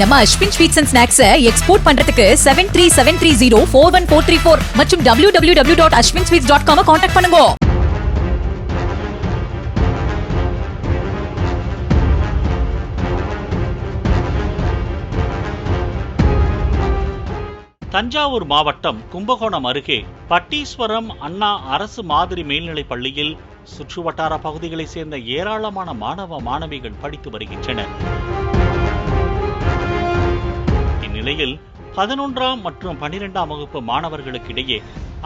நம்ம Ashwin sweets and snacks export பண்றதுக்கு 7373041434 மற்றும் www.ashwinsweets.com கான்டாக்ட் பண்ணுங்க. தஞ்சாவூர் மாவட்டம் கும்பகோணம் அருகே பட்டீஸ்வரம் அண்ணா அரசு மாதிரி மேல்நிலைப் பள்ளியில் சுற்றுவட்டார பகுதிகளைச் சேர்ந்த ஏராளமான மாணவ மாணவிகள் படித்து வருகின்றனர். இந்நிலையில் 11ஆம் மற்றும் 12ஆம் வகுப்பு மாணவர்களுக்கிடையே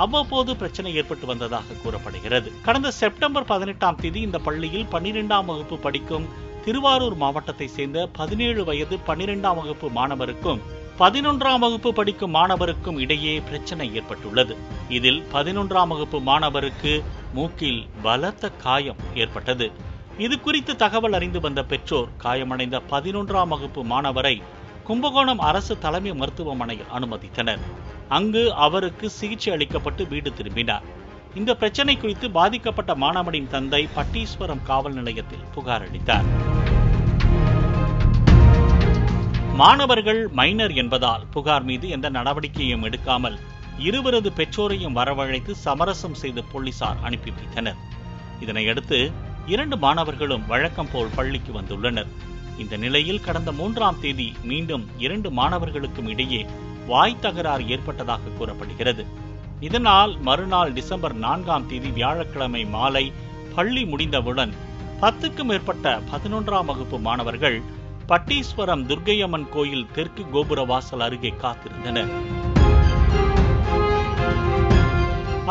அவ்வப்போது பிரச்சனை ஏற்பட்டு வந்ததாக கூறப்படுகிறது. கடந்த செப்டம்பர் 18ஆம் தேதி இந்த பள்ளியில் 12ஆம் வகுப்பு படிக்கும் திருவாரூர் மாவட்டத்தை சேர்ந்த 17 வயது 12ஆம் வகுப்பு மாணவருக்கும் 11ஆம் வகுப்பு படிக்கும் மாணவருக்கும் இடையே பிரச்சனை ஏற்பட்டுள்ளது. இதில் 11ஆம் வகுப்பு மாணவருக்கு மூக்கில் பலத்த காயம் ஏற்பட்டது. இது குறித்து தகவல் அறிந்து வந்த பெற்றோர் காயமடைந்த 11ஆம் வகுப்பு மாணவரை கும்பகோணம் அரசு தலைமை மருத்துவமனையில் அனுமதித்தனர். அங்கு அவருக்கு சிகிச்சை அளிக்கப்பட்டு வீடு திரும்பினார். இந்த பிரச்சனை குறித்து பாதிக்கப்பட்ட மாணவனின் தந்தை பட்டீஸ்வரம் காவல் நிலையத்தில் புகார் அளித்தார். மாணவர்கள் மைனர் என்பதால் புகார் மீது எந்த நடவடிக்கையும் எடுக்காமல் இருவரது பெற்றோரையும் வரவழைத்து சமரசம் செய்து போலீசார் அனுப்பி வைத்தனர். இதனையடுத்து 2 மாணவர்களும் வழக்கம் போல் பள்ளிக்கு வந்துள்ளனர். இந்த நிலையில் கடந்த 3ஆம் தேதி மீண்டும் 2 மாணவர்களுக்கும் இடையே வாய் தகராறு ஏற்பட்டதாக கூறப்படுகிறது. இதனால் மறுநாள் டிசம்பர் 4ஆம் தேதி வியாழக்கிழமை மாலை பள்ளி முடிந்தவுடன் 10க்கும் மேற்பட்ட 11ஆம் வகுப்பு மாணவர்கள் பட்டீஸ்வரம் துர்க்கையம்மன் கோயில் தெற்கு கோபுர வாசல் அருகே காத்திருந்தனர்.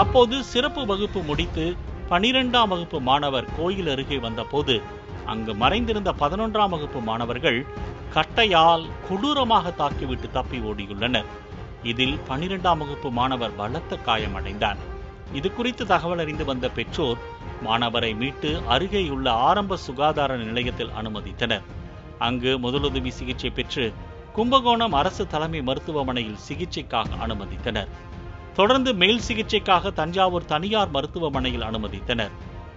அப்போது சிறப்பு வகுப்பு முடித்து 12ஆம் வகுப்பு மாணவர் கோயில் அருகே வந்தபோது அங்கு மறைந்திருந்த 11ஆம் வகுப்பு மாணவர்கள் கட்டையால் கொடூரமாக தாக்கிவிட்டு தப்பி ஓடியுள்ளனர். இதில் 12ஆம் வகுப்பு மாணவர் பலத்த காயமடைந்தார். இது குறித்து தகவல் அறிந்து வந்த பெற்றோர் மாணவரை மீட்டு அருகேயுள்ள ஆரம்ப சுகாதார நிலையத்தில் அனுமதித்தனர். அங்கு முதலுதவி சிகிச்சை பெற்று கும்பகோணம் அரசு தலைமை மருத்துவமனையில் சிகிச்சைக்காக அனுமதித்தனர். தொடர்ந்து மேல் சிகிச்சைக்காக தஞ்சாவூர் தனியார் மருத்துவமனையில் அனுமதித்தனர்.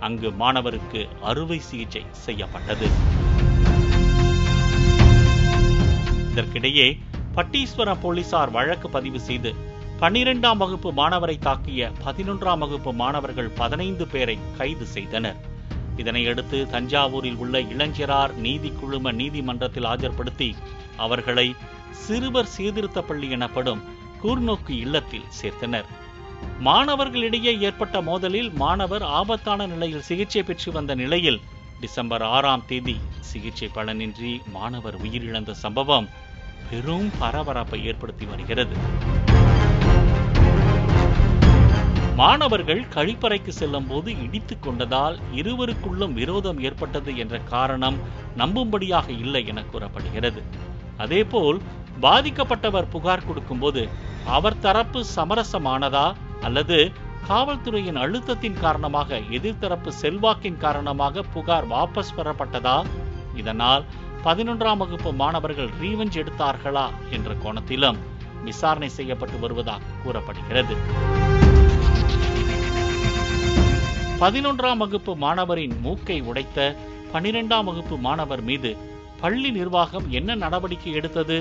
அங்கு மாணவருக்கு அறுவை சிகிச்சை செய்யப்பட்டது. இதற்கிடையே பட்டீஸ்வரம் போலீசார் வழக்கு பதிவு செய்து 12ஆம் வகுப்பு மாணவரை தாக்கிய 11ஆம் வகுப்பு மாணவர்கள் 15 பேரை கைது செய்தனர். இதனையடுத்து தஞ்சாவூரில் உள்ள இளஞ்சிறார் நீதி குழும நீதிமன்றத்தில் ஆஜர்படுத்தி அவர்களை சிறுவர் சீர்திருத்த பள்ளி எனப்படும் கூர்நோக்கு இல்லத்தில் சேர்த்தனர். மாணவர்களிடையே ஏற்பட்ட மோதலில் மாணவர் ஆபத்தான நிலையில் சிகிச்சை பெற்று வந்த நிலையில் டிசம்பர் 6ஆம் தேதி சிகிச்சை பலனின்றி மாணவர் உயிரிழந்த சம்பவம் பெரும் பரபரப்பை ஏற்படுத்தி வருகிறது. மாணவர்கள் கழிப்பறைக்கு செல்லும் போது இடித்துக் கொண்டதால் இருவருக்குள்ளும் விரோதம் ஏற்பட்டது என்ற காரணம் நம்பும்படியாக இல்லை என கூறப்படுகிறது. அதேபோல் பாதிக்கப்பட்டவர் புகார் கொடுக்கும் போது அவர் தரப்பு சமரசமானதா அல்லது காவல்துறையின் அழுத்தத்தின் காரணமாக எதிர்த்தரப்பு செல்வாக்கின் காரணமாக புகார் வாபஸ் பெறப்பட்டதா, இதனால் 11ஆம் வகுப்பு மாணவர்கள் ரீவெஞ்ச் எடுத்தார்களா என்ற கோணத்திலும் விசாரணை செய்யப்பட்டு வருவதாக கூறப்படுகிறது. 11ஆம் வகுப்பு மாணவரின் மூக்கை உடைத்த 12ஆம் வகுப்பு மாணவர் மீது பள்ளி நிர்வாகம் என்ன நடவடிக்கை எடுத்தது?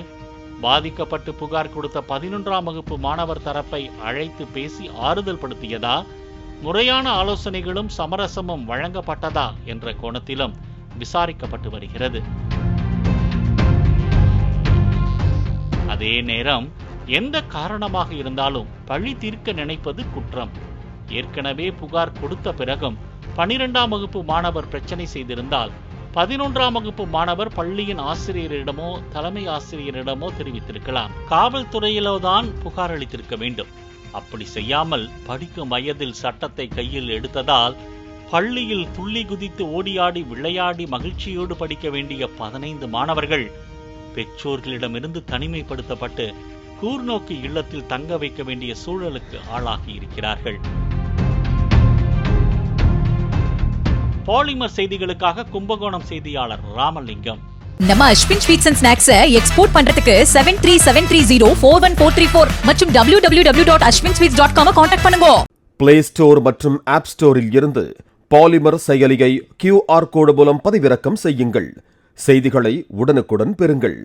பாதிக்கப்பட்டு புகார் கொடுத்த 11ஆம் வகுப்பு மாணவர் தரப்பை அழைத்து பேசி ஆறுதல் படுத்தியதா, முறையான ஆலோசனைகளும் சமரசமும் வழங்கப்பட்டதா என்ற கோணத்திலும் விசாரிக்கப்பட்டு வருகிறது. அதே நேரம் எந்த காரணமாக இருந்தாலும் பழி தீர்க்க நினைப்பது குற்றம். ஏற்கனவே புகார் கொடுத்த பிறகும் 12ஆம் வகுப்பு மாணவர் பிரச்சனை செய்திருந்தால் 11ஆம் வகுப்பு மாணவர் பள்ளியின் ஆசிரியரிடமோ தலைமை ஆசிரியரிடமோ தெரிவித்திருக்கலாம். காவல்துறையிலோதான் புகார் அளித்திருக்க வேண்டும். அப்படி செய்யாமல் படிக்கும் வயதில் சட்டத்தை கையில் எடுத்ததால் பள்ளியில் துள்ளி குதித்து ஓடியாடி விளையாடி மகிழ்ச்சியோடு படிக்க வேண்டிய 15 மாணவர்கள் பெற்றோர்களிடமிருந்து தனிமைப்படுத்தப்பட்டு கூர்நோக்கு இல்லத்தில் தங்க வைக்க வேண்டிய சூழலுக்கு ஆளாகி இருக்கிறார்கள். பாலிமர் செய்திகளுக்காக கும்பகோணம் செய்தியாளர் ராமலிங்கம். நம்ம Ashwin sweets and snacks export பண்றதுக்கு 7373041434 மற்றும் www.ashwinsweets.com கான்டாக்ட் பண்ணுங்க. பிளே ஸ்டோர் மற்றும் ஆப் ஸ்டோரில் இருந்து பாலிமர் செயலியை QR கோடு மூலம் பதிவிறக்கம் செய்யுங்கள். செய்திகளை உடனுக்குடன் பெறுங்கள்.